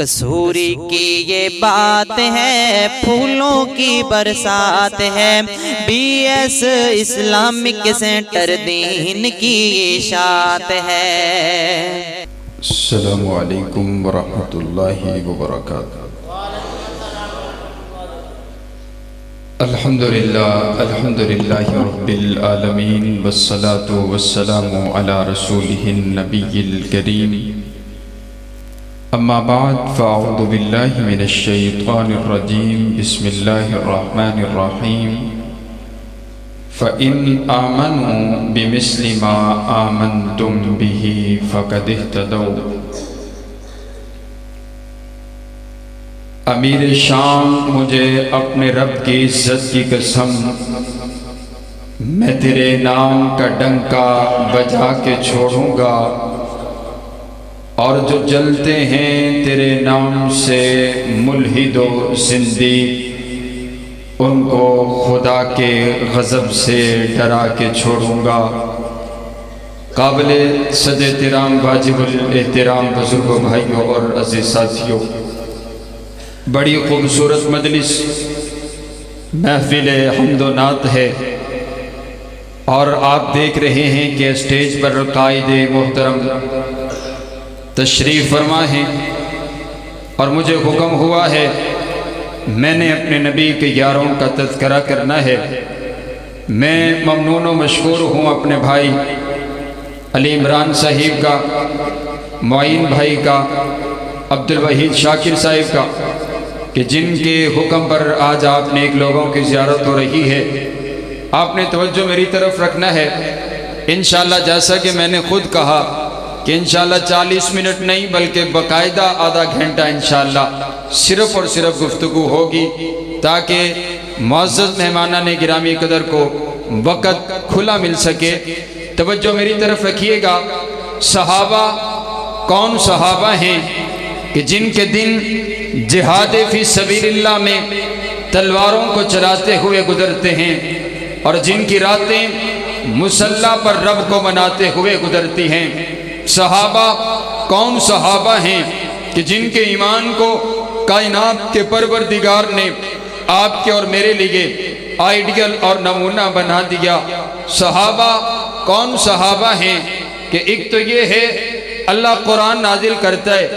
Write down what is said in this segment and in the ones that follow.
کسوری کی یہ بات ہے، پھولوں کی برسات ہے، بی ایس اسلامک سینٹر دین کی اشاعت ہے۔ السلام علیکم ورحمۃ اللہ وبرکاتہ۔ الحمدللہ رب العالمین، والصلاة والسلام علی رسولہ النبی الکریم، اما بعد فاعوذ باللہ من الشیطان الرجیم، بسم اللہ الرحمن الرحیم۔ فَإِنْ آمَنُوا بِمِثْلِ مَا آمَنْتُمْ بِهِ فَقَدِ اهْتَدَوْا۔ امیر شام، مجھے اپنے رب کی عزت کی قسم، میں تیرے نام کا ڈنکا بجا کے چھوڑوں گا، اور جو جلتے ہیں تیرے نام سے ملحد و زندیق، ان کو خدا کے غضب سے ڈرا کے چھوڑوں گا۔ قابل صد احترام، واجب الاحترام بزرگوں، بھائیوں اور عزیز ساتھیوں، بڑی خوبصورت مجلس محفل حمد و نعت ہے، اور آپ دیکھ رہے ہیں کہ اسٹیج پر قائد محترم تشریف فرما ہیں، اور مجھے حکم ہوا ہے میں نے اپنے نبی کے یاروں کا تذکرہ کرنا ہے۔ میں ممنون و مشکور ہوں اپنے بھائی علی عمران صاحب کا، معین بھائی کا، عبدالوحید شاکر صاحب کا، کہ جن کے حکم پر آج آپ نے ایک لوگوں کی زیارت ہو رہی ہے۔ آپ نے توجہ میری طرف رکھنا ہے انشاءاللہ، جیسا کہ میں نے خود کہا کہ انشاءاللہ 40 منٹ نہیں بلکہ باقاعدہ آدھا گھنٹہ انشاءاللہ صرف اور صرف گفتگو ہوگی، تاکہ معزز مہمانان گرامی قدر کو وقت کھلا مل سکے۔ توجہ میری طرف رکھیے گا۔ صحابہ کون صحابہ ہیں کہ جن کے دن جہاد فی سبیل اللہ میں تلواروں کو چلاتے ہوئے گزرتے ہیں، اور جن کی راتیں مصلی پر رب کو مناتے ہوئے گزرتی ہیں۔ صحابہ کون صحابہ ہیں کہ جن کے ایمان کو کائنات کے پروردگار نے آپ کے اور میرے لیے آئیڈیل اور نمونہ بنا دیا۔ صحابہ کون صحابہ ہیں کہ ایک تو یہ ہے اللہ قرآن نازل کرتا ہے،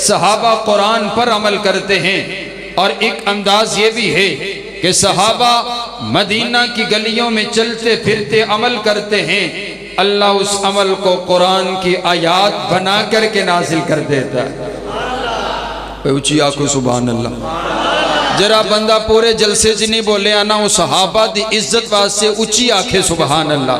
صحابہ قرآن پر عمل کرتے ہیں، اور ایک انداز یہ بھی ہے کہ صحابہ مدینہ کی گلیوں میں چلتے پھرتے عمل کرتے ہیں، اللہ اس عمل کو قرآن کی آیات بنا کر کے نازل کر دیتا ہے۔ اونچی آنکھوں سبحان اللہ۔ جرا بندہ پورے جلسے سے نہیں بولے آنا وہ صحابہ دی عزت واسطے اونچی آنکھیں سبحان اللہ۔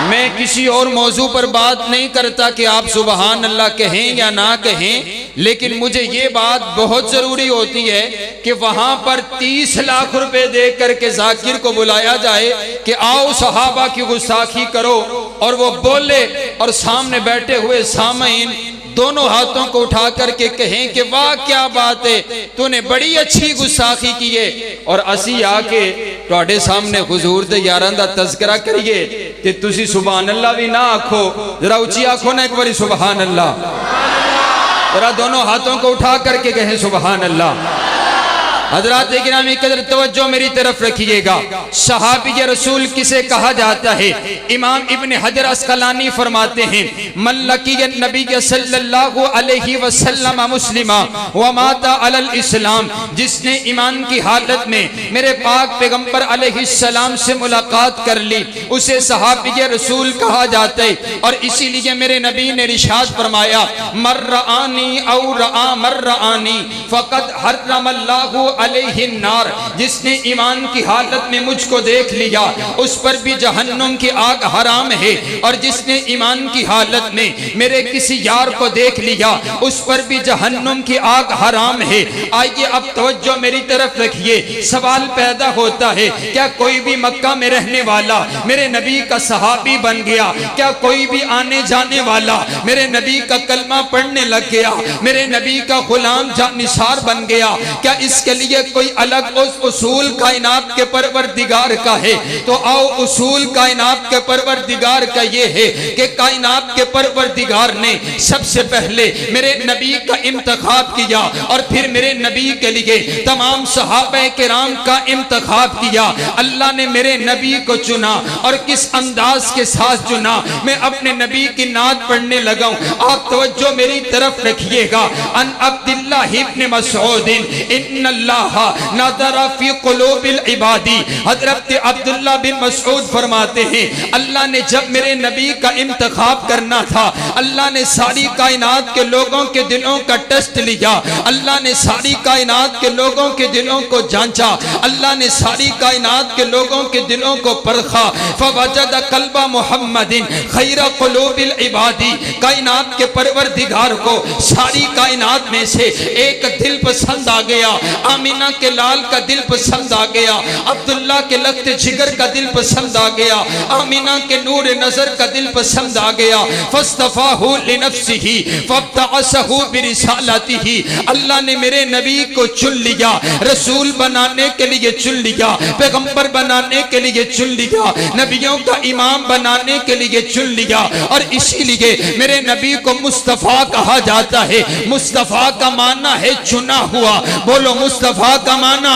میں کسی اور موضوع پر بات نہیں کرتا کہ آپ سبحان اللہ کہیں یا نہ کہیں، لیکن مجھے یہ بات بہت ضروری ہوتی ہے کہ وہاں پر 30 لاکھ روپے دے کر کے ذاکر کو بلایا جائے کہ آؤ صحابہ کی گستاخی کرو، اور وہ بولے اور سامنے بیٹھے ہوئے سامعین دونوں ہاتھوں کو اٹھا کر کے کہیں کہ واہ کیا بات ہے، تو نے بڑی اچھی گستاخی کی ہے، اور اسی آکے توڑے سامنے حضور دے یاراں دا تذکرہ کریے کہ تسی سبحان اللہ بھی نہ آکھو، ذرا اچھی آکھو نہ ایک باری سبحان اللہ، ذرا دونوں ہاتھوں کو اٹھا کر کے کہیں سبحان اللہ۔ حضرات گرامی قدر توجہ میری طرف رکھیے گا۔ صحابی رسول کسے کہا جاتا ہے؟ امام ابن حجر اسقلانی فرماتے ہیں من لقی النبی صلی اللہ علیہ وسلم مسلما ومات علی الاسلام، جس نے ایمان کی حالت میں میرے پاک پیغمبر علیہ السلام سے ملاقات کر لی، اسے صحابی رسول کہا جاتا ہے۔ اور اسی لیے میرے نبی نے ارشاد فرمایا من رآنی او رآ من رآنی فقد حرم اللہ علیہ النار، جس نے ایمان کی حالت میں مجھ کو دیکھ لیا اس پر بھی جہنم کی آگ حرام ہے، اور جس نے ایمان کی حالت میں میرے کسی یار کو دیکھ لیا اس پر بھی جہنم کی آگ حرام ہے۔ آئیے اب توجہ میری طرف رکھیے، سوال پیدا ہوتا ہے کیا کوئی بھی مکہ میں رہنے والا میرے نبی کا صحابی بن گیا؟ کیا کوئی بھی آنے جانے والا میرے نبی کا کلمہ پڑھنے لگ گیا، میرے نبی کا غلام جانثار بن گیا؟ کیا اس کے لیے لیے کوئی الگ اصول کائنات کے پروردگار کا ہے تو آؤ اصول کائنات کے پروردگار کا یہ ہے کہ کائنات کے پروردگار نے سب سے پہلے میرے نبی کا انتخاب کیا اور پھر میرے نبی کے لیے تمام صحابہ کرام کا انتخاب کیا. اللہ نے میرے نبی کو چنا اور کس انداز کے ساتھ چنا. میں اپنے نبی کی نعت پڑھنے لگا ہوں, آپ توجہ میری طرف رکھیے گا. ان عبداللہ ابن مسعود ان اللہ نظر فی قلوب العباد. حضرت عبداللہ بن مسعود فرماتے ہیں اللہ نے جب میرے نبی کا انتخاب کرنا تھا, اللہ نے ساری کائنات کے لوگوں کے دلوں کا ٹیسٹ لیا. اللہ نے ساری کائنات کے لوگوں کے دلوں کو جانچا. اللہ نے ساری کائنات کے لوگوں کے دلوں کو پرکھا. فوجد قلب محمد خیر قلوب العباد. کائنات کے پروردگار کو ساری کائنات میں سے ایک دل پسند آ گیا. آمینہ کے لال کا دل پسند آ گیا, عبداللہ کے لخت جگر کا دل پسند آ گیا, آمینہ کے نور نظر کا دل پسند آ گیا. فاصطفاہ لنفسہ فابتعثہ برسالتہ. اللہ نے میرے نبی کو چن لیا, رسول بنانے کے لیے چن لیا, پیغمبر بنانے کے لیے چن لیا, نبیوں کا امام بنانے کے لیے چن لیا. اور اسی لیے میرے نبی کو مصطفیٰ کہا جاتا ہے. مصطفیٰ کا معنی ہے چنا ہوا. بولو مصطفیٰ کا معنی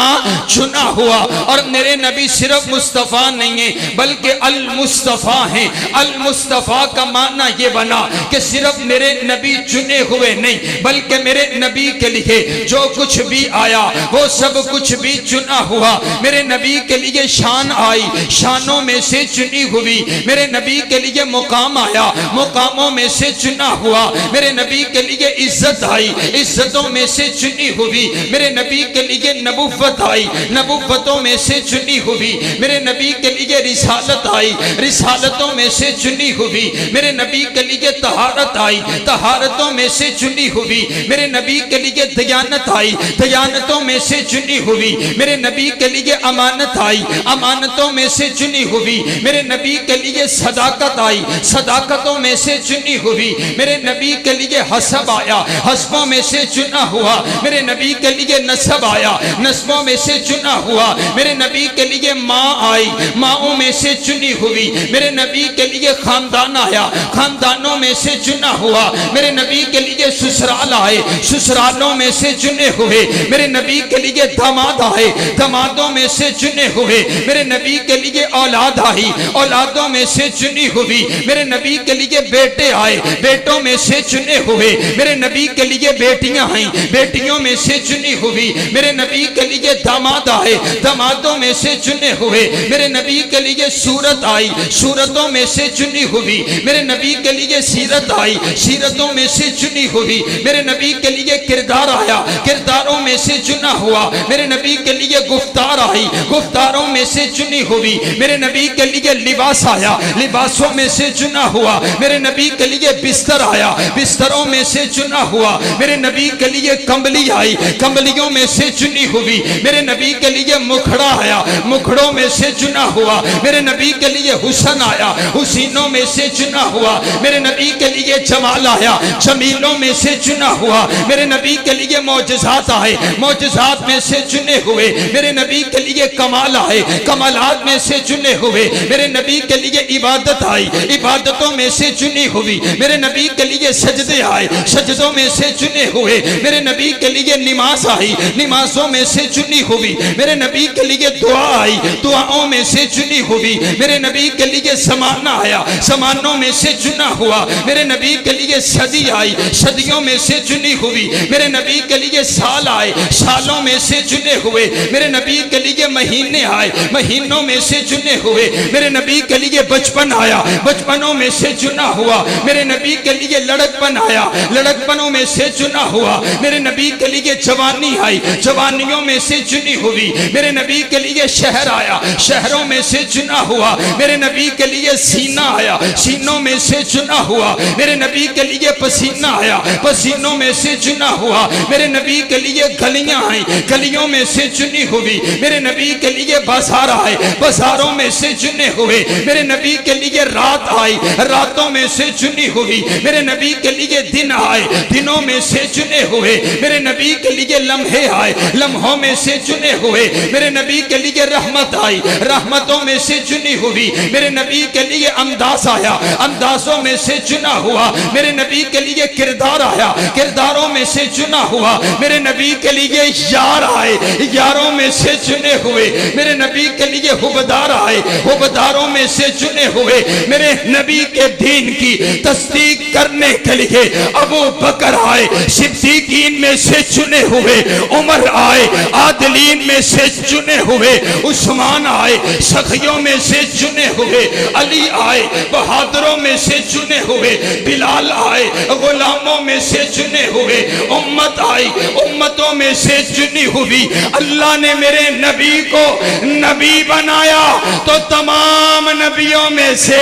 چنا ہوا. اور میرے نبی صرف مصطفیٰ نہیں ہیں بلکہ المصطفیٰ ہیں. المصطفیٰ کا معنی یہ بنا کہ صرف میرے نبی چنے ہوئے نہیں بلکہ میرے نبی کے لیے جو کچھ بھی آیا وہ سب کچھ بھی چنا ہوا. میرے نبی کے لیے شان آئی, شانوں میں سے چنی ہوئی. میرے نبی کے لیے مقام آیا, مقاموں میں سے چنا ہوا. میرے نبی کے لیے عزت آئی, عزتوں میں سے چنی ہوئی. میرے نبی کے لیے نبوت آئی, نبوتوں میں سے چنی ہوئی. میرے نبی کے لیے رسالت آئی, رسالتوں میں سے چنی ہوئی. میرے نبی کے لیے طہارت آئی, طہارتوں میں سے چنی ہوئی. میرے نبی کے لیے دیانت آئی, دیانتوں میں سے چنی ہوئی. میرے نبی کے لیے امانت آئی, امانتوں میں سے چنی ہوئی. میرے نبی کے لیے صداقت آئی, صداقتوں میں سے چنی ہوئی. میرے نبی کے لیے حسب آیا, حسبوں میں سے چنا ہوا. میرے نبی کے لیے نسب آیا, نسبوں میں سے چنا ہوا. میرے نبی کے لیے ماں آئی, ماؤں میں سے چنی ہوئی. میرے نبی کے لیے خاندان آیا, خاندانوں میں سے چنا ہوا. میرے نبی کے لیے سسرال آئے, سسرالوں میں سے چنے ہوئے. میرے نبی کے لیے داماد آئے, دامادوں میں سے چنے ہوئے. میرے نبی کے لیے اولاد آئی, اولادوں میں سے چنی ہوئی. میرے نبی کے لیے بیٹے آئے, بیٹوں میں سے چنے ہوئے. میرے نبی کے لیے بیٹیاں آئیں, بیٹیوں میں سے چنی ہوئی. میرے نبی کے لیے داماد آئے, دامادوں میں سے چنے ہوئے. میرے نبی کے لیے صورت آئی, صورتوں میں سے چنی ہوئی. میرے نبی کے لیے سیرت آئی, سیرتوں میں سے چنی ہوئی. میرے نبی کے لیے کردار آیا, کرداروں میں سے چنا ہوا. میرے نبی کے لیے گفتار آئی, گفتاروں میں سے چنی ہوئی. میرے نبی کے لیے لباس آیا, لباسوں میں سے چنا ہوا. میرے نبی کے لیے بستر آیا, بستروں میں سے چنا ہوا. میرے نبی کے لیے کمبلی آئی, کمبلیوں میں سے چنی ہوئی. میرے نبی کے لیے مکھڑا آیا, مکھڑوں میں سے چنا ہوا. میرے نبی کے لیے حسن آیا, حسینوں میں سے چنا ہوا. میرے نبی کے لیے جمال آیا, جمیلوں میں سے چنا ہوا. میرے نبی کے لیے معجزات آئے, معجزات میں سے چنے ہوئے. میرے نبی کے لیے کمال آئے, کمالات میں سے چنے ہوئے. میرے نبی کے لیے عبادت آئی, عبادتوں میں سے چنی ہوئی. میرے نبی کے لیے سجدے آئے, سجدوں میں سے چنے ہوئے. میرے نبی کے لیے نماز آئی, نمازوں میں سے چنی ہوئی. میرے نبی کے لیے دعا آئی, دعاؤں میں سے چنی ہوئی. میرے نبی کے لیے زمانہ آیا, زمانوں میں سے چنا ہوا. میرے نبی کے لیے صدی آئی, صدیوں میں سے چنی ہوئی. میرے نبی کے لیے سال آئے, سالوں میں سے چنے ہوئے. میرے نبی کے لیے مہینے آئے, مہینوں میں سے چنے ہوئے. میرے نبی کے لیے بچپن آیا, بچپنوں میں سے چنا ہوا. میرے نبی کے لیے لڑکپن آیا, لڑکپنوں میں سے چنا ہوا. میرے نبی کے لیے جوانی آئی, جوانیوں میں سے چنی ہوئی. میرے نبی کے لیے شہر آیا, شہروں میں سے چنا ہوا. میرے نبی کے لیے سینہ آیا, سینوں میں سے چنا ہوا. میرے نبی کے لیے پسینہ آیا, پسینوں میں سے چنا ہوا. میرے نبی کے لیے گلیاں آئیں, گلیوں میں سے چنی ہوئی. میرے نبی کے لیے بازار آئے, بازاروں میں سے چنے ہوئے. میرے نبی کے لیے رات آئی, راتوں میں سے چنی ہوئی. میرے نبی کے لیے دن آئے, دنوں میں سے چنے ہوئے. میرے نبی کے لیے لمحے آئے, لمحوں میں سے چنے ہوئے میرے نبی کے لیے رحمت آئی، رحمتوں میں سے چنی ہوئی میرے نبی کے لیے انداز آیا، اندازوں میں سے چنا ہوا میرے نبی کے لیے کردار آیا، کرداروں میں سے چنا ہوا میرے نبی کے لیے یار آئے، یاروں میں سے چنے ہوئے میرے نبی کے لیے حبدار آئے، حبداروں میں سے چنے ہوئے میرے نبی کے دین کی تصدیق کرنے کے لیے ابو بکر آئے، صدیقین میں سے چنے ہوئے عمر آئے، عادلین میں سے چنے ہوئے عثمان آئے، سخیوں میں سے چنے ہوئے علی آئے، بہادروں میں سے چنے ہوئے بلال آئے، غلاموں میں سے چنے ہوئے امت آئی، امتوں میں سے چنی ہوئی اللہ نے میرے نبی کو نبی بنایا تو تمام نبیوں میں سے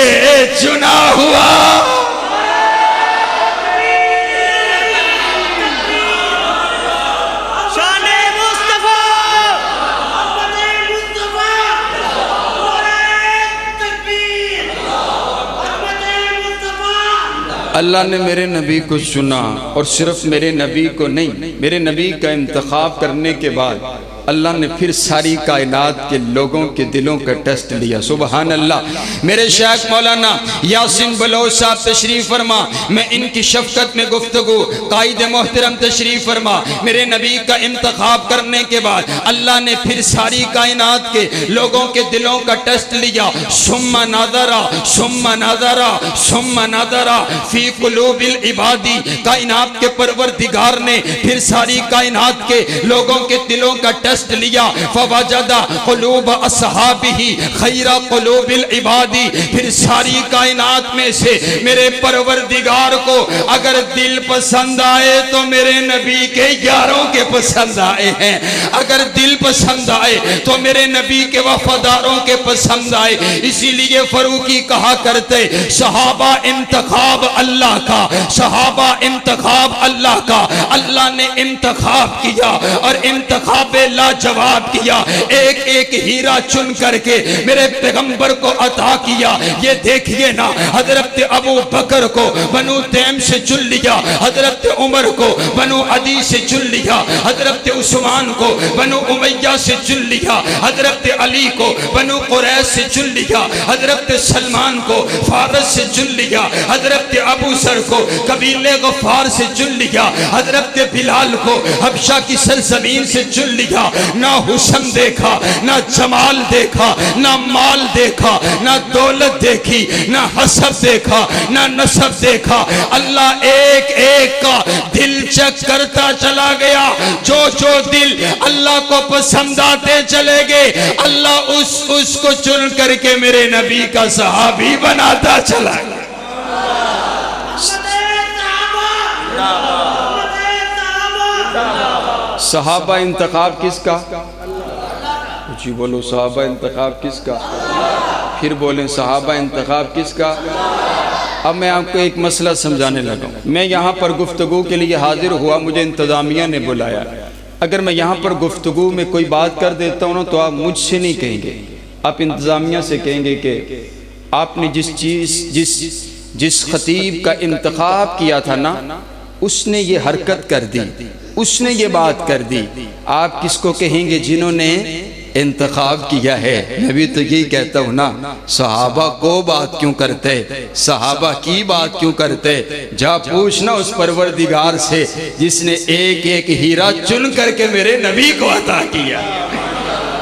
چنا ہوا۔ اللہ نے میرے نبی کو چنا، اور صرف میرے نبی کو نہیں، میرے نبی کا انتخاب کرنے کے بعد اللہ نے پھر ساری کائنات کے لوگوں کے دلوں کا ٹیسٹ لیا۔ سبحان اللہ۔ میرے شیخ مولانا یاسین بلوچ صاحب تشریف فرما، میں ان کی شفقت میں گفتگو، قائد محترم تشریف فرما۔ میرے نبی کا انتخاب کرنے کے بعد اللہ نے پھر ساری کائنات کے لوگوں کے دلوں کا ٹیسٹ لیا۔ ثم نظرا ثم نظرا ثم نظرا فی قلوب العباد، کائنات کے پروردگار نے پھر ساری کائنات کے لوگوں کے دلوں کا ٹیسٹ لیا۔ فوجد قلوب اصحابہ خیر قلوب العباد، پھر ساری کائنات میں سے میرے پروردگار کو اگر دل پسند آئے تو میرے نبی کے یاروں کے پسند آئے ہیں، اگر دل پسند آئے تو میرے نبی کے وفاداروں کے پسند آئے۔ اسی لیے فاروقی کہا کرتے صحابہ انتخاب اللہ کا، صحابہ انتخاب اللہ کا، اللہ نے انتخاب کیا اور انتخاب لاجواب کیا، ایک ایک ہیرا چن کر کے میرے پیغمبر کو عطا کیا۔ یہ دیکھئے نا، حضرت ابو بکر کو بنو تیم سے چن لیا، حضرت عمر کو بنو عدی سے چن لیا، حضرت عثمان کو بنو امیہ سے چن لیا، حضرت علی کو بنو قریش سے چن لیا، حضرت سلمان کو فارس سے چن لیا، حضرت ابو ذر کو قبیلہ غفار سے چن لیا، حضرت بلال کو حبشہ کی سرزمین سے چن لیا۔ نہ حسن دیکھا، نہ جمال دیکھا، نہ مال دیکھا، نہ دولت دیکھی، نہ حسب دیکھا، نہ نسب دیکھا، اللہ ایک ایک کا دل چیک کرتا چلا گیا۔ جو جو دل اللہ کو پسند آتے چلے گئے، اللہ اس کو چن کر کے میرے نبی کا صحابی بناتا چلا گیا۔ صحابہ انتخاب کس کا؟ جی بولو، صحابہ انتخاب کس کا؟ پھر بولیں، صحابہ انتخاب کس کا؟ اب میں آپ کو ایک مسئلہ سمجھانے لگا ہوں۔ میں یہاں پر گفتگو کے لیے حاضر ہوا، مجھے انتظامیہ نے بلایا۔ اگر میں یہاں پر گفتگو میں کوئی بات کر دیتا ہوں تو آپ مجھ سے نہیں کہیں گے، آپ انتظامیہ سے کہیں گے کہ آپ نے جس خطیب کا انتخاب کیا تھا نا، اس نے یہ حرکت کر دی، اس نے یہ بات کر دی۔ آپ کس کو کہیں گے؟ جنہوں نے انتخاب کیا ہے۔ میں بھی تو یہی کہتا ہوں نا، صحابہ کو بات کیوں کرتے، صحابہ کی بات کیوں کرتے؟ جا پوچھنا اس پروردگار سے جس نے ایک ایک ہیرا چن کر کے میرے نبی کو عطا کیا۔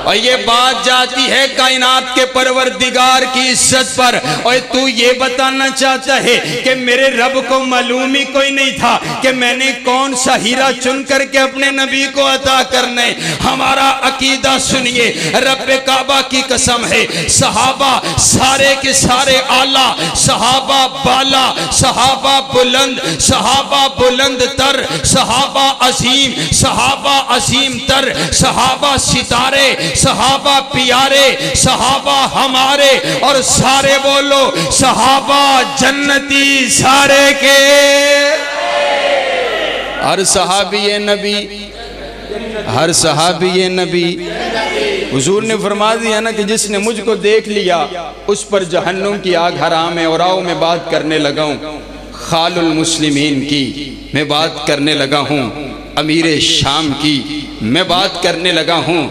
اور یہ بات جاتی ہے کائنات کے پروردگار کی عزت پر۔ اور تو یہ بتانا چاہتا ہے کہ میرے رب کو معلوم ہی کوئی نہیں تھا کہ میں نے کون سا ہیرا چن کر کے اپنے نبی کو عطا کرنے۔ ہمارا عقیدہ سنیے، رب کعبہ کی قسم ہے، صحابہ سارے کے سارے اعلیٰ، صحابہ بالا، صحابہ بلند، صحابہ بلند تر، صحابہ عظیم، صحابہ عظیم تر، صحابہ ستارے، صحابہ پیارے، صحابہ ہمارے، اور سارے بولو صحابہ جنتی سارے کے۔ ہر صحابی نبی، ہر صحابی نبی۔ حضور نے فرما دیا نا کہ جس نے مجھ کو دیکھ لیا اس پر جہنم کی آگ حرام ہے۔ اور آؤ میں بات کرنے لگا ہوں خال المسلمین کی، میں بات کرنے لگا ہوں امیر شام کی، میں بات کرنے لگا ہوں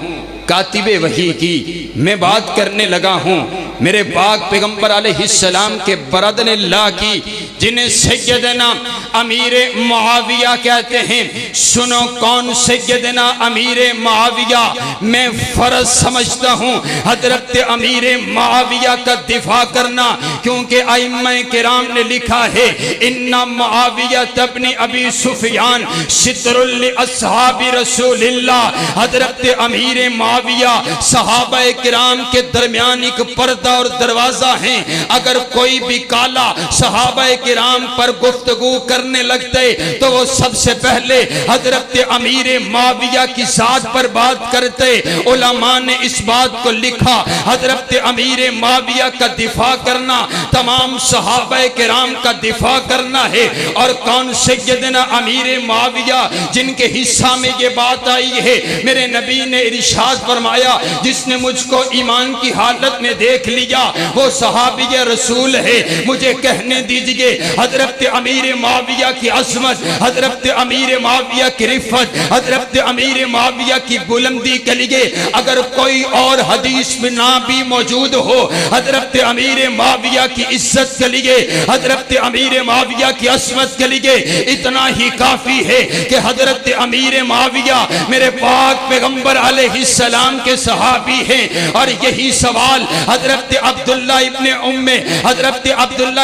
کاتب وحی کی، میں بات کرنے لگا ہوں میرے پاک پیغمبر علیہ السلام کے برادر اللہ کی، جنہیں سیدنا امیر معاویہ کہتے ہیں۔ سنو کون سیدنا امیر معاویہ؟ میں فرض سمجھتا ہوں حضرت امیر معاویہ کا دفاع کرنا، کیونکہ ائمہ کرام نے لکھا ہے ان معاویہ ابن ابی سفیان ستر لاصحاب رسول اللہ۔ حضرت امیر معاویہ صحابہ کرام کے درمیان ایک پردہ اور دروازہ ہیں، اگر کوئی بھی کالا صحابہ کرام پر گفتگو کرنے لگتے تو وہ سب سے پہلے حضرت امیر معاویہ کی ذات پر بات کرتے۔ علماء نے اس بات کو لکھا حضرت امیر معاویہ کا دفاع کرنا تمام صحابہ کرام کا دفاع کرنا ہے۔ اور کون سیدنا امیر معاویہ جن کے حصہ میں یہ بات آئی ہے، میرے نبی نے ارشاد فرمایا جس نے مجھ کو ایمان کی حالت میں دیکھ لیا وہ صحابی رسول ہے۔ مجھے کہنے دیجئے حضرت امیر معاویہ کی عظمت، حضرت امیر معاویہ کی رفت، حضرت امیر معاویہ کی بلندی کے لیے اگر کوئی اور حدیث میں نہ بھی موجود ہو، حضرت امیر معاویہ کی عزت کے لیے، حضرت امیر معاویہ کی عظمت کے لیے اتنا ہی کافی ہے کہ حضرت امیر معاویہ میرے پاک پیغمبر علیہ السلام کے صحابی ہیں۔ اور یہی سوال حضرت عبداللہ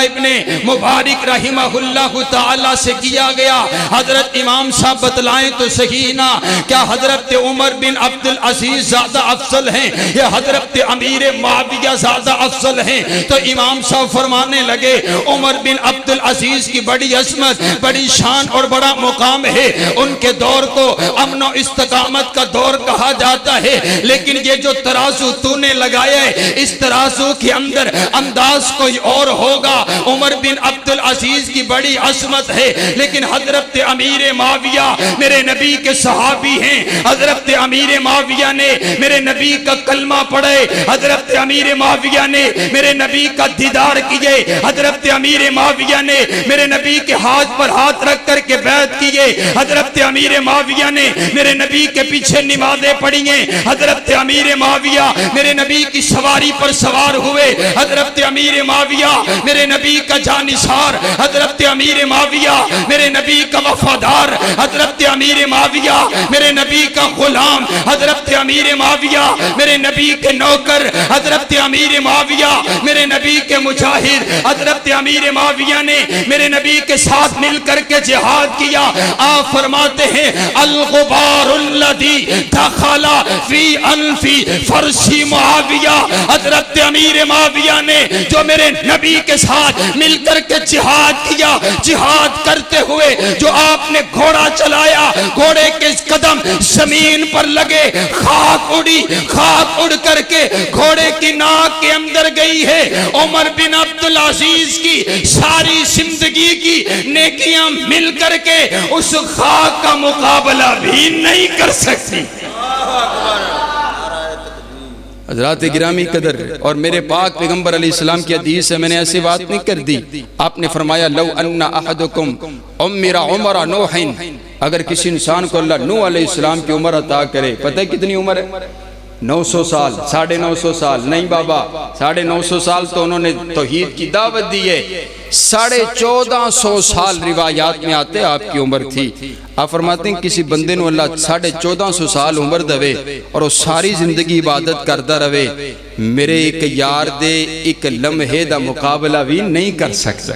ابن مبارک رحمہ اللہ تعالی سے کیا گیا۔ حضرت امام صاحب بتلائیں تو صحیح نا، کیا حضرت عمر بن عبدالعزیز زیادہ افضل ہیں یا حضرت امیر معاویہ زیادہ افضل ہیں؟ تو امام صاحب فرمانے لگے عمر بن عبدالعزیز کی بڑی عظمت، بڑی شان اور بڑا مقام ہے، ان کے دور کو امن و استقامت کا دور کہا جاتا ہے، لیکن یہ جو ترازو تو نے لگایا ہے اس ترازو کے اندر انداز کوئی اور ہوگا۔ عمر بن عبدالعزیز کی بڑی عظمت ہے، لیکن حضرت امیر معاویہ میرے نبی کے صحابی ہیں۔ حضرت امیر معاویہ نے میرے نبی کا کلمہ پڑھے، حضرت امیر معاویہ نے میرے نبی کا دیدار کیے، حضرت امیر معاویہ نے میرے نبی کے ہاتھ پر ہاتھ رکھ کر کے بیعت کیے، حضرت امیر معاویہ نے میرے نبی کے پیچھے نمازیں پڑھی ہیں، حضرت امیر معاویہ میرے نبی کی سواری پر سوار ہوئے، حضرت امیر معاویہ میرے نبی کا جانثار، حضرت امیر معاویہ میرے نبی کا وفادار، حضرت امیر معاویہ میرے نبی کا غلام، حضرت امیر معاویہ میرے نبی کے نوکر، حضرت امیر معاویہ میرے نبی کے مجاہد، حضرت امیر معاویہ نے میرے نبی کے ساتھ مل کر کے جہاد کیا۔ آپ فرماتے ہیں الغبار الذی دخل فی انف فرسی معاویہ، حضرت امیر معاویہ نے جو میرے نبی کے ساتھ مل کر کے جہاد کیا، جہاد کرتے ہوئے جو آپ نے گھوڑا چلایا، گھوڑے کے قدم زمین پر لگے، خاک اڑی، خاک اڑ کر کے گھوڑے کی ناک کے اندر گئی ہے۔ عمر بن عبدالعزیز کی ساری زندگی کی نیکیاں مل کر کے اس خاک کا مقابلہ بھی نہیں کر سکتی۔ حضرات گرامی قدر، اور میرے پاک پیغمبر علیہ السلام کی حدیث ہے، میں نے ایسی بات نہیں کر دی۔ آپ نے فرمایا لو ان احدکم عمر عمر نوح، اگر کسی انسان کو اللہ نوح علیہ السلام کی عمر عطا کرے، پتہ ہے کتنی عمر ہے؟ 900 سال، 950 سال نہیں بابا، 950 سال تو انہوں نے توحید کی دعوت دی ہے، 1450 سال روایات میں آتے آپ کی عمر تھی۔ آپ فرماتے ہیں کسی بندے نو اللہ 1450 سال عمر دوے اور وہ ساری زندگی عبادت کردہ روے، میرے ایک یار دے ایک لمحے دا مقابلہ بھی نہیں کر سکتا۔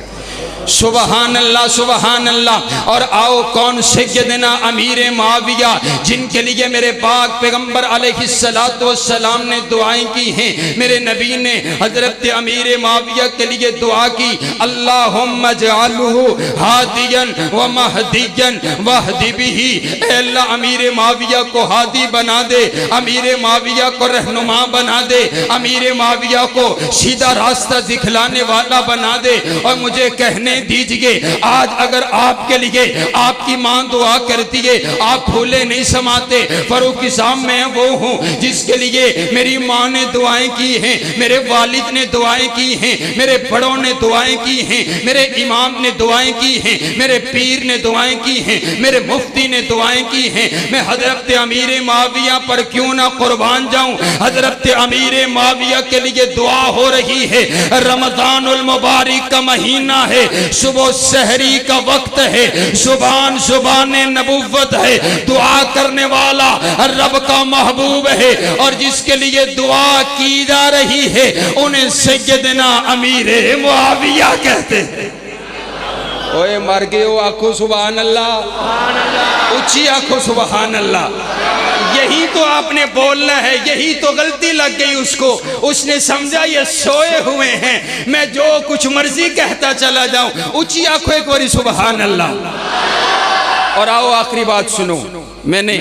سبحان اللہ سبحان اللہ۔ اور آؤ کون سیدنا امیر معاویہ جن کے لیے میرے پاک پیغمبر علیہ السلام نے دعائیں کی ہیں، میرے نبی نے حضرت امیر معاویہ کے لیے دعا کی اللہم اجعلہ ہادیا و مہدیا واہد بہ، اے اللہ امیر معاویہ کو ہادی بنا دے، امیر معاویہ کو رہنما بنا دے، امیر معاویہ کو سیدھا راستہ دکھلانے والا بنا دے۔ اور مجھے کہنے رہنے دیجئے. آج اگر آپ کے لیے آپ کی ماں دعا کرتی ہے, آپ پھولے نہیں سماتے. فاروق صاحب میں وہ ہوں جس کے لیے میری ماں نے دعائیں کی ہیں, میرے والد نے دعائیں کی ہیں, میرے بڑوں نے دعائیں کی ہیں, میرے امام نے دعائیں کی ہیں, میرے پیر نے دعائیں کی ہیں, میرے مفتی نے دعائیں کی ہیں. میں حضرت امیر معاویہ پر کیوں نہ قربان جاؤں. حضرت امیر معاویہ کے لیے دعا ہو رہی ہے. رمضان المبارک کا مہینہ ہے, صبح سحری کا وقت ہے, زبان زبان نبوت ہے, دعا کرنے والا رب کا محبوب ہے, اور جس کے لیے دعا کی جا رہی ہے انہیں سیدنا امیر معاویہ کہتے ہیں. اوے مر گئے ہو, آنکھو سبحان اللہ, اچھی آنکھو سبحان اللہ. یہی تو آپ نے بولنا ہے, یہی تو غلطی لگ گئی اس کو. اس نے سمجھا یہ سوئے ہوئے ہیں, میں جو کچھ مرضی کہتا چلا جاؤں. اچھی آنکھو ایک باری سبحان اللہ. اور آؤ آخری بات سنو, میں نے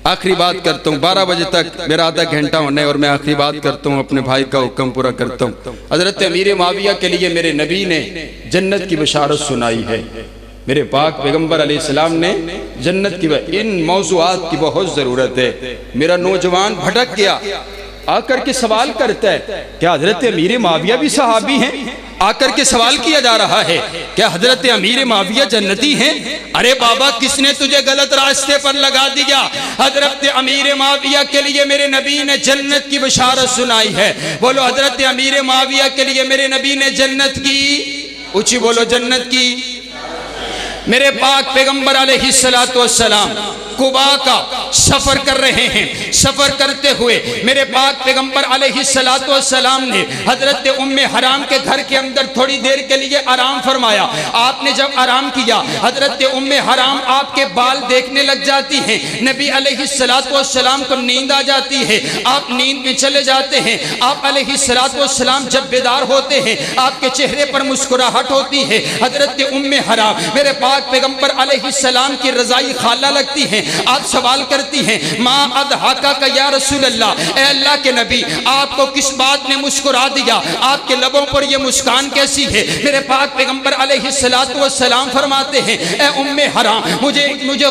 آخری بات کرتا ہوں. 12 بجے تک میرا آدھا گھنٹہ ہونا ہے اور میں آخری بات کرتا ہوں, اپنے بھائی کا حکم پورا کرتا ہوں. حضرت امیر معاویہ کے لیے میرے نبی نے جنت کی بشارت سنائی ہے. میرے پاک پیغمبر علیہ السلام نے جنت کی ان موضوعات کی بہت ضرورت ہے. میرا نوجوان بھٹک گیا, آ کر کے سوال کرتا ہے کیا حضرت امیر معاویہ بھی صحابی ہیں. آ کر کے سوال کیا جا رہا ہے کیا حضرت امیر معاویہ جنتی ہیں. ارے بابا کس نے تجھے غلط راستے پر لگا دیا. حضرت امیر معاویہ کے لیے میرے نبی نے جنت کی بشارت سنائی ہے. بولو حضرت امیر معاویہ کے لیے میرے نبی نے جنت کی, اونچی بولو جنت کی. میرے پاک پیغمبر علیہ السلام قبا کا سفر کر رہے ہیں. سفر کرتے ہوئے میرے پاک پیغمبر علیہ السلام نے حضرت ام حرام کے گھر کے اندر تھوڑی دیر کے لیے آرام فرمایا. آپ نے جب آرام کیا, حضرت ام حرام آپ کے بال دیکھنے لگ جاتی ہیں. نبی علیہ السلام کو نیند آ جاتی ہے, آپ نیند میں چلے جاتے ہیں. آپ علیہ السلام جب بیدار ہوتے ہیں آپ کے چہرے پر مسکراہٹ ہوتی ہے. حضرت ام حرام میرے پاک پیغمبر علیہ السلام کی رضائی خالہ لگتی ہیں. آپ سوال کرتی ہیں ما اضحکا کا یا رسول اللہ, اے اللہ کے نبی آپ کو کس بات نے مسکرا دیا, آپ کے لبوں پر یہ مسکان کیسی ہے. میرے پاک پیغمبر علیہ السلام فرماتے ہیں اے ام حرام مجھے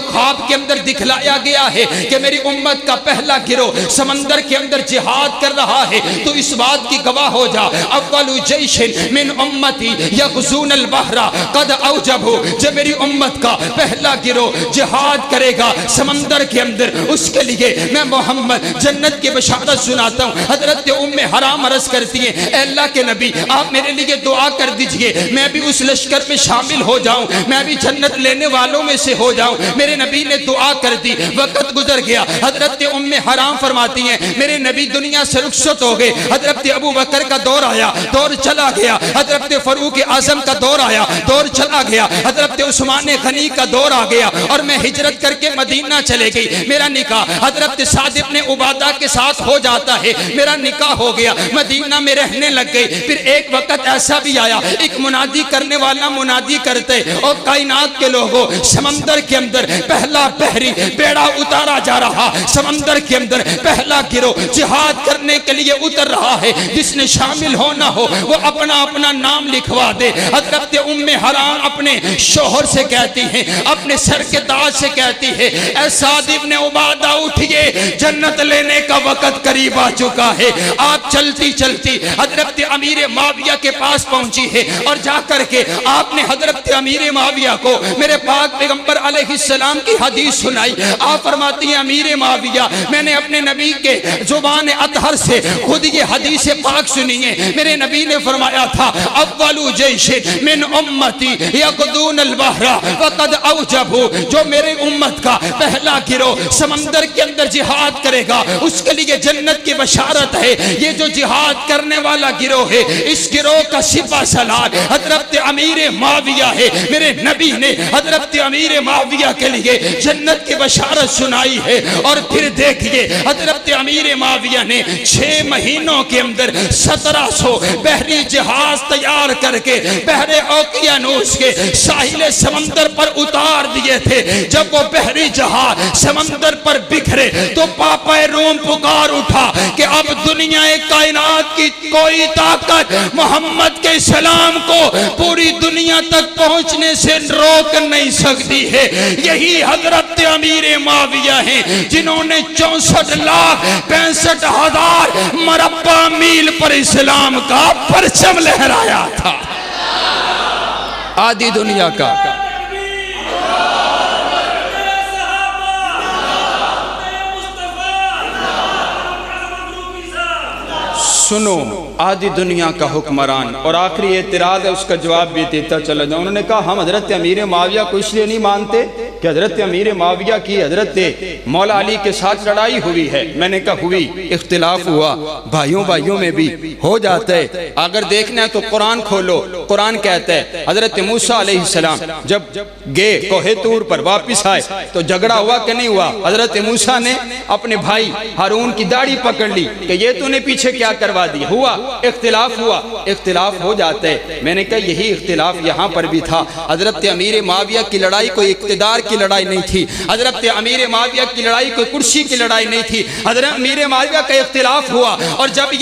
خواب کے اندر دکھلایا گیا ہے کہ میری امت کا پہلا گروہ سمندر کے اندر جہاد کر رہا ہے, تو اس بات کی گواہ ہو جا. اول جیش من امتی یغزون البحر قد اوجبوا, جب میری امت کا پہلا گروہ جہاد کرے گا سمندر کے اندر, اس کے لیے میں محمد جنت کی بشارت سناتا ہوں. حضرت ام حرام عرض کرتی ہیں اے اللہ کے نبی آپ میرے لیے دعا کر دیجئے, میں بھی اس لشکر میں شامل ہو جاؤں, میں بھی جنت لینے والوں میں سے ہو جاؤں. میرے نبی نے دعا کر دی, وقت گزر گیا. حضرت ام حرام فرماتی ہیں میرے نبی دنیا سے رخصت ہو گئے. حضرت ابو بکر کا دور آیا, دور چلا گیا. حضرت فاروق اعظم کا دور آیا, دور چلا گیا. حضرت عثمان غنی کا دور آ گیا اور میں ہجرت کر کے مدینہ چلے گئی. میرا نکاح حضرت سعد بن عبادہ کے ساتھ ہو جاتا ہے. میرا نکاح ہو گیا, مدینہ میں رہنے لگ گئی. پھر ایک وقت ایسا بھی آیا, ایک منادی کرنے والا منادی کرتے اور کائنات کے لوگوں سمندر کے اندر پہلا بحری بیڑا اتارا جا رہا, سمندر کے اندر پہلا گروہ جہاد کرنے کے لیے اتر رہا ہے. جس نے شامل ہونا ہو وہ اپنا اپنا نام لکھوا دے. حضرت ام حرام اپنے شوہر سے کہتی ہیں, اپنے سر کے تاج سے کہتی ہے اے سعد ابن عبادہ اٹھئے, جنت لینے کا وقت قریب آ چکا ہے. آپ چلتی چلتی حضرت امیر معاویہ کے پاس پہنچی ہے اور جا کر کے آپ نے حضرت امیر معاویہ کو میرے پاک پیغمبر علیہ السلام کی حدیث سنائی. آپ فرماتی ہیں امیر معاویہ میں نے اپنے نبی کے زبان اطہر سے خود یہ حدیث پاک سنی ہے. میرے نبی نے فرمایا تھا اول جیش من امتی یغزون البحر وقد اوجبوا, جو میرے امت کا پہلا گروہ سمندر کے اندر جہاد کرے گا اس کے لیے جنت کی بشارت ہے. یہ جو جہاد کرنے والا گروہ ہے اس گروہ کا سپہ سالار حضرت امیر معاویہ ہے. میرے نبی نے حضرت امیر معاویہ کے لیے جنت کی بشارت سنائی ہے. اور پھر دیکھیے حضرت امیر معاویہ نے 6 مہینوں کے اندر 1700 بحری جہاز تیار کر کے بحر اوقیانوس کے ساحل سمندر پر اتار دیے تھے. جب وہ بحری جہاز سمندر پر بکھرے تو پاپا روم پکار اٹھا کہ اب دنیا کائنات کی کوئی طاقت محمد کے اسلام کو پوری دنیا تک پہنچنے سے روک نہیں سکتی ہے۔ یہی حضرت امیر معاویہ ہیں جنہوں نے 64,65,000 مربع میل پر اسلام کا پرچم لہرایا تھا، آدھی دنیا کا۔ سنو، آدھی دنیا کا حکمران، اور آخری اعتراض ہے اس کا جواب بھی دیتا چلا جاؤں۔ انہوں نے کہا ہم حضرت امیر معاویہ کو اس لیے نہیں مانتے کہ حضرت امیر معاویہ کی حضرت مولا علی کے ساتھ لڑائی ہوئی ہے۔ میں نے کہا ہوئی، اختلاف ہوا، بھائیوں میں بھی ہو جاتا ہے۔ اگر دیکھنا ہے تو قرآن کھولو، قرآن کہتا ہے حضرت موسیٰ علیہ السلام جب گئے کوہ طور پر واپس آئے تو جھگڑا ہوا کہ نہیں ہوا؟ حضرت موسیٰ نے اپنے بھائی ہارون کی داڑھی پکڑ لی کہ یہ تو نے پیچھے کیا کروا دیا، ہوا اختلاف، ہوا اختلاف ہو جاتا ہے۔ میں نے کہا یہی اختلاف یہاں پر بھی تھا۔ حضرت امیر معاویہ کی لڑائی کوئی اقتدار کی لڑائی نہیں تھی، حضرت امیر معاویہ کی لڑائی کوئی کرسی کی لڑائی نہیں تھی، حضرت امیر معاویہ کا اختلاف ہوا، اور جب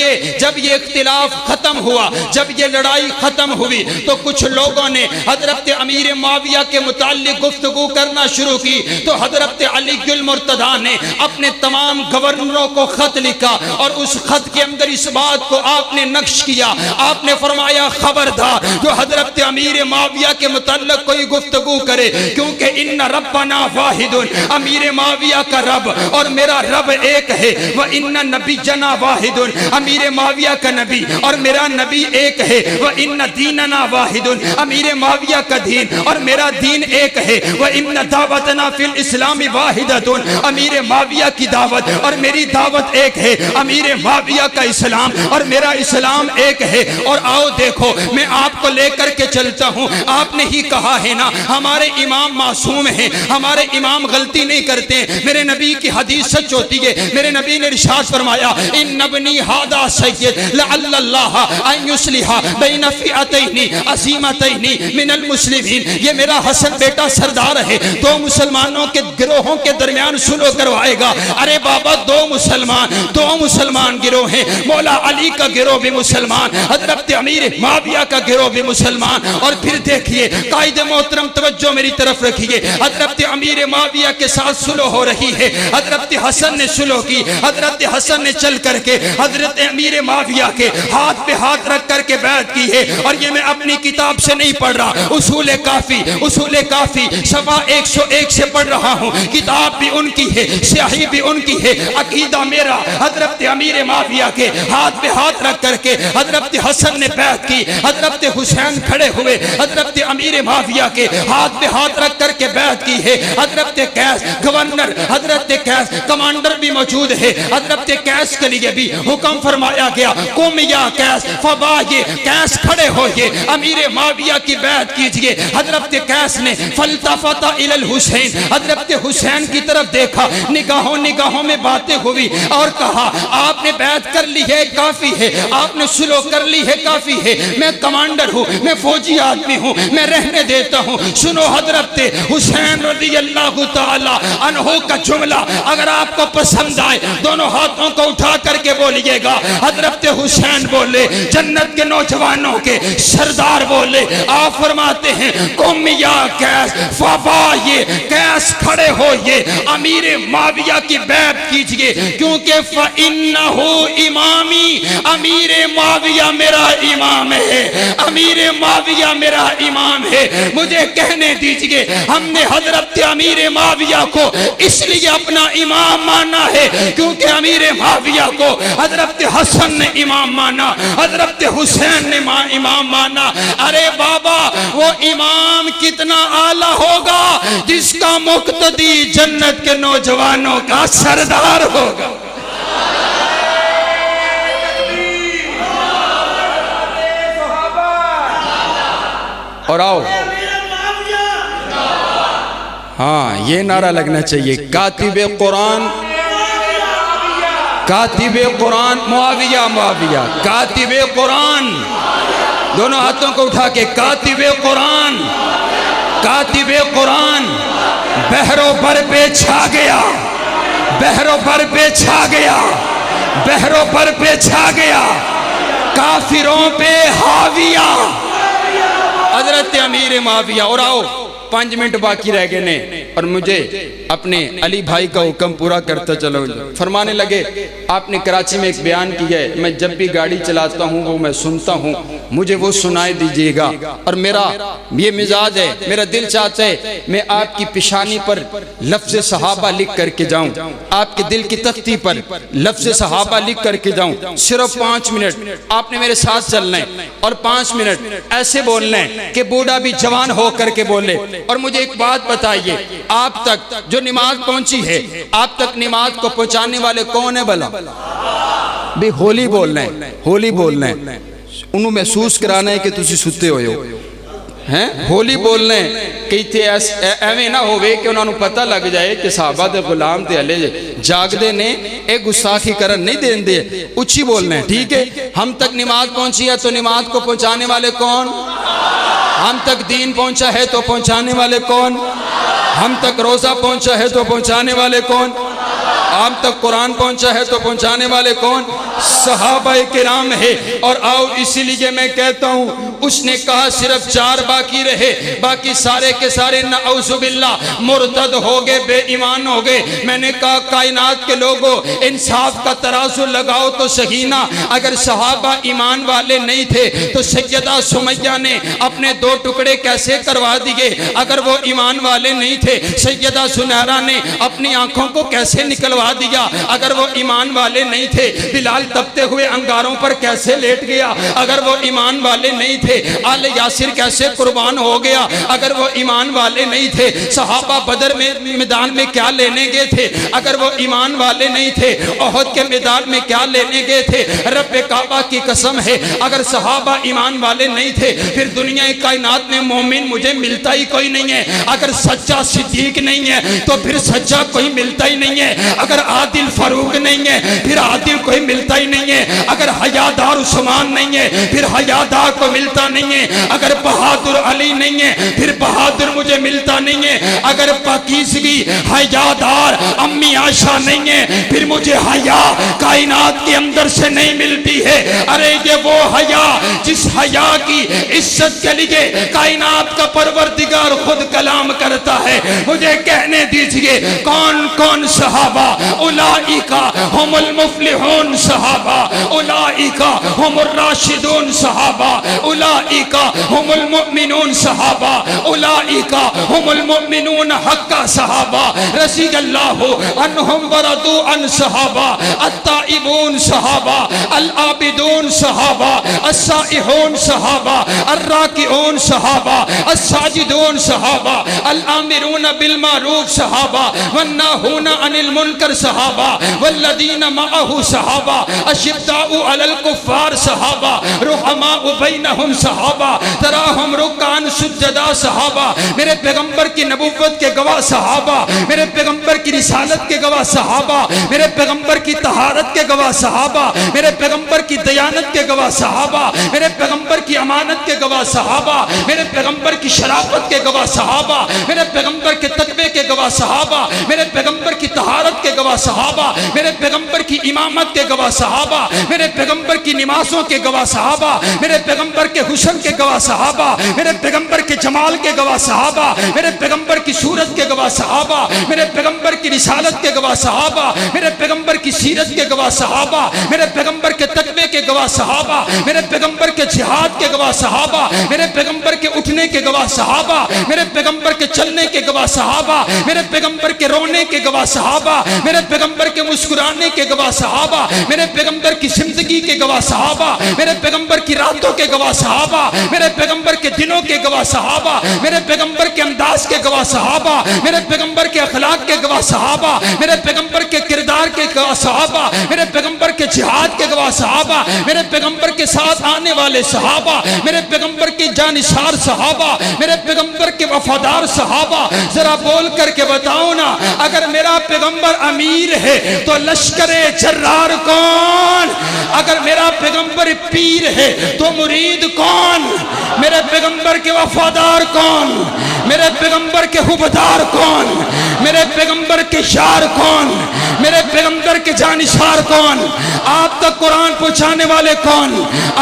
یہ اختلاف ختم ہوا، جب یہ لڑائی ختم ہوئی تو کچھ لوگوں نے حضرت امیر معاویہ کے متعلق گفتگو کرنا شروع کی، تو حضرت علی المرتضیٰ نے اپنے تمام گورنروں کو خط لکھا، اور اس خط کے اندر اس بات کو آپ نے نقش کیا، آپ نے فرمایا خبردار جو حضرت امیر معاویہ کے متعلق کوئی گفتگو کرے، کیونکہ ان ربنا واحد، امیر معاویہ کا رب اور میرا رب ایک ہے، وَإِنَّ نَبِيَّنَا وَاحِدٌ، امیر معاویہ کا نبی اور میرا نبی ایک ہے، وَإِنَّ دِينَنَا وَاحِدٌ، امیر معاویہ کا دین اور میرا دین ایک ہے، وَإِنَّ دعوتنا فی الاسلام واحدۃ، امیر معاویہ کی دعوت اور میری دعوت ایک ہے، امیر معاویہ کا اسلام اور میرا اسلام ایک ہے۔ اور آؤ دیکھو میں آپ کو لے کر کے چلتا ہوں، آپ نے ہی کہا ہے نا ہمارے امام معصوم ہیں، ہمارے امام غلطی نہیں کرتے، میرے نبی کی حدیث سچ ہوتی ہے، میرے نبی نے ارشاد فرمایا ان ابنی ھذا سید لعل اللہ ان یصلح بین فئتین عظیمتین من المسلمین، یہ میرا حسن بیٹا سردار ہے، دو مسلمانوں کے گروہوں کے درمیان صلح کروائے گا۔ ارے بابا دو مسلمان گروہ ہیں، مولا علی کا گروہ بھی مسلمان، حضرت امیر معاویہ کا گروہ بھی مسلمان، اور پھر دیکھیے قائد محترم توجہ میری طرف رکھیے، حضرت امیر معاویہ کے ساتھ صلح ہو رہی ہے، حضرت حسن نے صلح کی، حضرت حسن نے چل کر کے حضرت امیر معاویہ کے ہاتھ پہ ہاتھ رکھ کر کے بیعت کی ہے، اور یہ میں اپنی کتاب سے نہیں پڑھ رہا، اصول کافی صفحہ 101 سے پڑھ رہا ہوں، کتاب بھی ان کی ہے، سیاہی بھی ان کی ہے، عقیدہ میرا حضرت امیر معاویہ کے ہاتھ پہ ہاتھ رکھ کر کے حضرت حسن نے بیعت کی، حضرت حسین کھڑے ہوئے حضرت امیر معاویہ کے ہاتھ پہ ہاتھ رکھ کر کے بیعت کی ہے، حضرت قیس گورنر، حضرت قیس کمانڈر بھی موجود ہے، حضرت قیس کے لیے بھی حکم فرمایا گیا قم یا قیس فبائی، قیس کھڑے ہوئے امیر معاویہ کی بیعت کیجئے۔ حضرت قیس نے فلتفت الی الحسین، حضرت حسین کی طرف دیکھا، نگاہوں میں باتیں ہوئی، اور کہا آپ نے بیعت کر لی ہے کافی ہے، آپ نے صلح کر لی ہے کافی ہے، میں کمانڈر ہوں، میں فوجی آدمی ہوں، میں رہنے دیتا ہوں۔ سنو حضرت حسین رضی اللہ تعالی عنہ کا جملہ اگر آپ کو پسند آئے دونوں ہاتھوں کو اٹھا کر کے بولیے گا، حضرت حسین بولے، جنت کے نوجوانوں کے سردار بولے، آپ فرماتے ہیں قم یا قیس فبائی، قیس کھڑے ہوئے امیر معاویہ کی بیعت کیجئے، کیونکہ فَإِنَّهُ امامی، امیر معاویہ میرا امام ہے، امیر معاویہ میرا امام ہے۔ مجھے کہنے دیجئے ہم نے حضرت امیر معاویہ کو اس لیے اپنا امام مانا ہے کیونکہ امیر معاویہ کو حضرت حسن نے امام مانا، حضرت حسین نے امام مانا۔ ارے بابا وہ امام کتنا اعلیٰ ہوگا جس کا مقتدی جنت کے نوجوانوں کا سردار ہوگا۔ اور آؤ ہاں یہ نعرہ لگنا چاہیے، کاتب قرآن معاویہ، کاتب قرآن، دونوں ہاتھوں کو اٹھا کے کاتب قرآن بحر و بر پہ چھا گیا، بحروں پر پہ چھا گیا، کافروں پہ حاویہ، حضرت امیر معاویہ۔ اور آؤ 5 منٹ باقی رہ گئے نے، اور مجھے اپنے علی بھائی کا حکم پورا کرتا چلو۔ فرمانے لگے آپ نے کراچی میں ایک بیان کیا ہے، میں جب بھی گاڑی چلاتا ہوں وہ میں سنتا ہوں، مجھے وہ سنائے دیجئے گا، اور میرا یہ مزاج ہے، میرا دل چاہتا ہے میں آپ کی پیشانی پر لفظ صحابہ لکھ کر کے جاؤں، آپ کے دل کی تختی پر لفظ صحابہ لکھ کر کے جاؤں۔ صرف 5 منٹ آپ نے میرے ساتھ چلنا ہے، اور 5 منٹ ایسے بولنا ہے کہ بوڑھا بھی جوان ہو کر کے بولے۔ اور مجھے ایک بات بتائیے، آپ تک جو نماز پہنچی ہے، آپ تک نماز کو پہنچانے والے کون ہیں بھلا؟ بھی ہولی بولنا ہے، ہولی بولنا ہے، انہوں محسوس کرانا ہے کہ تسی ستے ہوئے ہو ہیں، ہولی بولنا ہے کہ تھے ایویں نہ ہوئے کہ انہوں نے پتہ لگ جائے کہ صحابہ دے غلام تے ہلے جاگ دے نے ایک گستاخی کرن نہیں دین دے، اچھی بولنا ہے، ٹھیک ہے؟ ہم تک نماز پہنچی ہے تو نماز کو پہنچانے والے کون؟ ہم تک دین پہنچا ہے تو پہنچانے والے کون؟ ہم تک روزہ پہنچا ہے تو پہنچانے والے کون؟ ہم تک قرآن پہنچا ہے تو پہنچانے والے کون؟ صحابہ کرام ہے۔ اور آؤ اسی لیے میں کہتا ہوں، اس نے کہا صرف 4 باقی رہے، باقی سارے کے سارے نعوذ باللہ مرتد ہو گئے، بے ایمان ہو گئے۔ میں نے کہا کائنات کے لوگوں انصاف کا ترازو لگاؤ تو صحیح نا، اگر صحابہ ایمان والے نہیں تھے تو سیدہ سمیہ نے اپنے 2 ٹکڑے کیسے کروا دیے؟ اگر وہ ایمان والے نہیں تھے سیدہ سنیرہ نے اپنی آنکھوں کو کیسے نکلوا دیا؟ اگر وہ ایمان والے نہیں تھے بلال تپتے ہوئے انگاروں پر کیسے لیٹ گیا؟ اگر وہ ایمان والے نہیں تھے آل یاسر کیسے قربان ہو گیا؟ اگر وہ ایمان والے نہیں تھے صحابہ بدر میں میدان میں کیا لینے گئے تھے؟ اگر وہ ایمان والے نہیں تھے احد کے میدان میں کیا لینے گئے تھے؟ رب کعبہ کی قسم ہے اگر صحابہ ایمان والے نہیں تھے پھر دنیا کائنات میں مومن مجھے ملتا ہی کوئی نہیں ہے۔ اگر سچا صدیق نہیں ہے تو پھر سچا کوئی ملتا ہی نہیں ہے۔ اگر عادل فاروق نہیں ہے پھر عادل کوئی ملتا ہی نہیں ہے۔ اگر حیادار عثمان نہیں ہے پھر حیادار کو ملتا نہیں ہے۔ اگر بہادر علی نہیں ہے پھر بہادر مجھے ملتا نہیں ہے۔ اگر پاکیزگی حیادار امی عائشہ نہیں ہے پھر مجھے حیا کائنات کے اندر سے نہیں ملتی ہے۔ ارے یہ وہ حیا جس حیا کی عزت کے لیے کائنات کا پروردگار خود کلام کرتا ہے۔ مجھے کہنے دیجئے کون کون صحابہ؟ اولئیکا ہم المفلحون صحابہ، اولئیکا ہم الراشدون صحابہ، اولئیکا ہم المؤمنون صحابہ، اولئیکا ہم المؤمنون حقا صحابہ، رضی اللہ عنہم ورضوا عن صحابہ، التائبون صحابہ، العابدون صحابہ، السائحون صحابہ، الراکعون صحابہ، الساجدون صحابہ، الآمرون بالمعروف صحابہ، والناہون عن المنکر صحابہ، والذین معہ صحابہ، اشداء علی الکفار صحابہ، رحماء بینہم صحابہ، تراہم رکعا سجدا صحابہ۔ میرے پیغمبر کی نبوت کے گواہ صحابہ، میرے پیغمبر کی رسالت کے گواہ صحابہ، میرے پیغمبر کی طہارت کے گواہ صحابہ، میرے پیغمبر کی دیانت کے گواہ صحابہ، میرے پیغمبر کی امانت کے گواہ صحابہ، میرے پیغمبر کی شرافت کے گواہ صحابہ، میرے پیغمبر کے تقوی کے گواہ صحابہ، میرے پیغمبر کی طہارت کے گواہ صحابہ، میرے پیغمبر کی امامت کے گواہ صحابہ، میرے پیغمبر کی نمازوں کے گواہ صحابہ، میرے پیغمبر کے حسن کے گواہ صحابہ، میرے پیغمبر کے جمال کے گواہ صحابہ، میرے پیغمبر کی صورت کے گواہ صحابہ، میرے پیغمبر کی رسالت کے گواہ صحابہ، میرے پیغمبر کی سیرت کے گواہ صحابہ، میرے پیغمبر کے تقوی کے گواہ صحابہ، میرے پیغمبر کے جہاد کے گواہ صحابہ، میرے پیغمبر کے اٹھنے کے گواہ صحابہ، میرے پیغمبر کے چلنے کے گواہ صحابہ، میرے پیغمبر کے رونے کے گواہ صحابہ، میرے پیغمبر کے مسکرانے کے گواہ صحابہ، میرے پیغمبر کی زندگی کے گواہ صحابہ، میرے پیغمبر کی راتوں کے گواہ صحابہ، میرے پیغمبر کے دنوں کے گواہ صحابہ، میرے پیغمبر کے انداز کے گواہ صحابہ، میرے پیغمبر کے اخلاق کے گواہ صحابہ، میرے پیغمبر کے کردار کے گواہ صحابہ، میرے پیغمبر کے جہاد کے گواہ صحابہ، میرے پیغمبر کے ساتھ آنے والے صحابہ، میرے پیغمبر کے جانثار صحابہ، میرے پیغمبر کے وفادار صحابہ۔ ذرا بول کر کے بتاؤ نا، اگر میرا پیغمبر امیر ہے تو لشکر جرار کون؟ اگر میرا پیغمبر پیر ہے تو مرید کون؟ میرے پیغمبر کے وفادار کون؟ میرے پیغمبر کے حبدار کون؟ میرے پیغمبر کے یار کون؟ میرے پیغمبر کے جانشار کون؟ آپ تک قرآن پہنچانے والے کون؟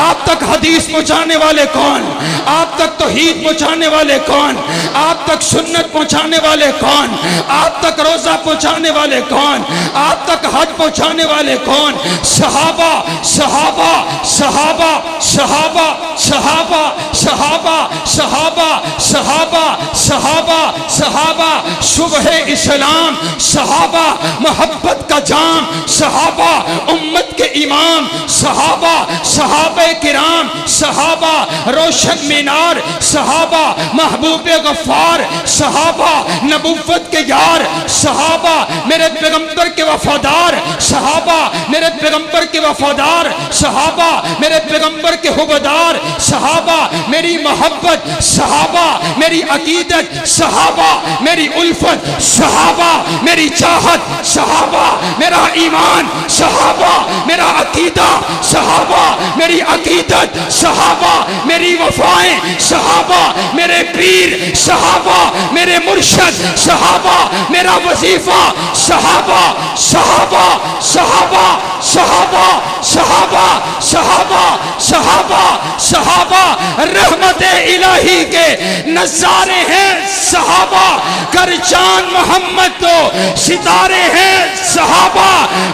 آپ تک حدیث پہنچانے والے کون؟ آپ تک توحید پہنچانے والے کون؟ آپ تک سنت پہنچانے والے کون؟ آپ تک روزہ پہنچانے والے کون؟ آپ تک حج پہنچانے والے کون؟ صحابہ صحابہ صحابہ صحابہ صحابہ صحابہ صحابہ صحابہ صحابہ صحابہ صبح اسلام، صحابہ محبت کا جام، صحابہ امت کے امام، صحابہ صحابہ کرام، صحابہ روشن مینار، صحابہ محبوب غفار، صحابہ نبوت کے یار، صحابہ میرے پیغمبر کے وفادار، صحابہ میرے پیغمبر کے وفادار، صحابہ میرے پیغمبر کے حبدار، صحابہ میری محبت، صحابہ میری عقیدت، صحابہ میری الفت، صحابہ میری چاہت، صحابہ میرا ایمان، صحابہ میرا عقیدہ، صحابہ میری عقیدت، صحابہ میری وفائیں، صحابہ میرے پیر، صحابہ میرے مرشد، صحابہ میرا وظیفہ، صحابہ صحابہ صحابہ صحابہ صحابہ صحابہ صحابہ صحابہ رحمت الہی کے نظارے ہیں صحابہ، گر چاند محمد تو ستارے ہیں صحابہ،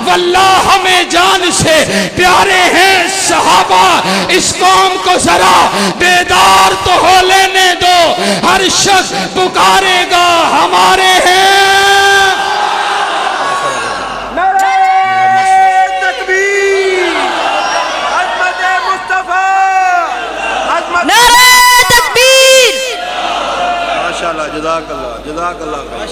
واللہ ہمیں جان سے پیارے ہیں صحابہ، اس قوم کو ذرا بیدار تو ہو لینے دو، ہر شخص پکارے گا ہمارے ہیں۔ جزاک اللہ جزاک اللہ خیر۔